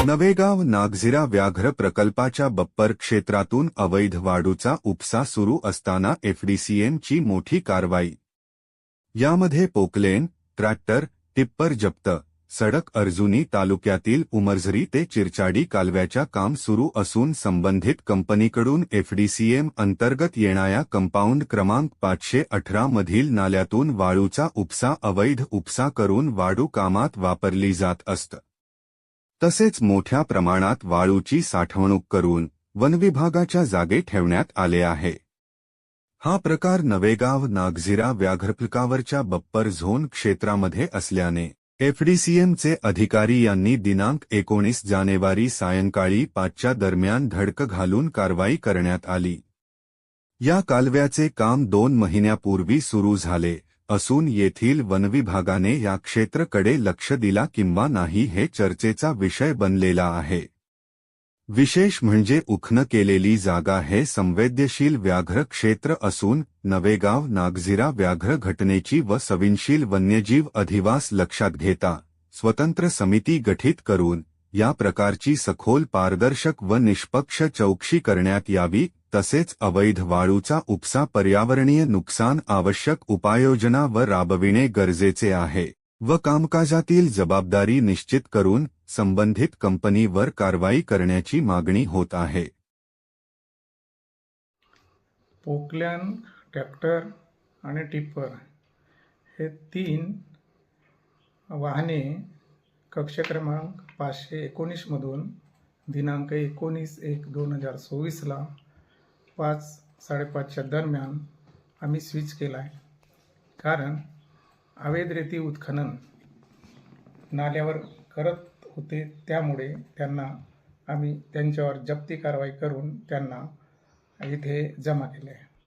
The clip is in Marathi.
नवेगाव नागझिरा व्याघ्र प्रकल्पाच्या बप्पर क्षेत्रातून अवैध वाळूचा उपसा सुरू असताना एफडीसीएमची मोठी कारवाई। यामध्ये पोकलेन, ट्रॅक्टर, टिप्पर जप्त। सडक अर्जुनी तालुक्यातील उमरझरी ते चिरचाडी कालव्याच्या काम सुरू असून संबंधित कंपनीकडून एफडीसीएम अंतर्गत येणाऱ्या कंपाऊंड क्रमांक 518 मधील नाल्यातून वाळूचा उपसा अवैध उपसा करून वाळू कामात वापरली जात असत। तसेच मोठ्या प्रमाणात वाळूची साठवणूक करून वनविभागाच्या जागे ठेवण्यात आले आहे। हा प्रकार नवेगाव नागझिरा व्याघ्रप्रकल्पावरच्या बप्पर झोन क्षेत्रामध्ये असल्याने एफडीसीएमचे अधिकारी यांनी दिनांक 19 जानेवारी सायंकाळी 5च्या दरम्यान धडक घालून कारवाई करण्यात आली। या कालव्याचे काम 2 महिन्यापूर्वी सुरू झाले असून येथील वनविभागाने या क्षेत्राकडे लक्ष दिला किंवा नाही हे चर्चेचा विषय बनलेला आहे। विशेष म्हणजे उखण केलेली जागा हे संवेदनशील व्याघ्र क्षेत्र असून नवेगाव नागझिरा व्याघ्र घटनेची व संवेदनशील वन्यजीव अधिवास लक्षात घेता स्वतंत्र समिती गठीत करून या प्रकारची सखोल पारदर्शक व निष्पक्ष चौकशी करण्यात यावी। तसेच अवैध वाळूचा उपसा पर्यावरणीय नुकसान आवश्यक उपाययोजना व राबविणे गरजेचे आहे व कामकाजातील जबाबदारी निश्चित करून संबंधित कंपनीवर कारवाई करण्याची मागणी होत आहे। पोकलॅन, ट्रॅक्टर आणि टिप्पर हे 3 वाहने कक्ष क्रमांक 519 मधून दिनांक 19/1/2024 ला 5:30च्या दरम्यान आम्ही स्विच केला आहे। कारण अवैध रेती उत्खनन नाल्यावर करत होते, त्यामुळे आम्ही त्यांच्यावर जप्ती कारवाई करून त्यांना इथे जमा केले आहे।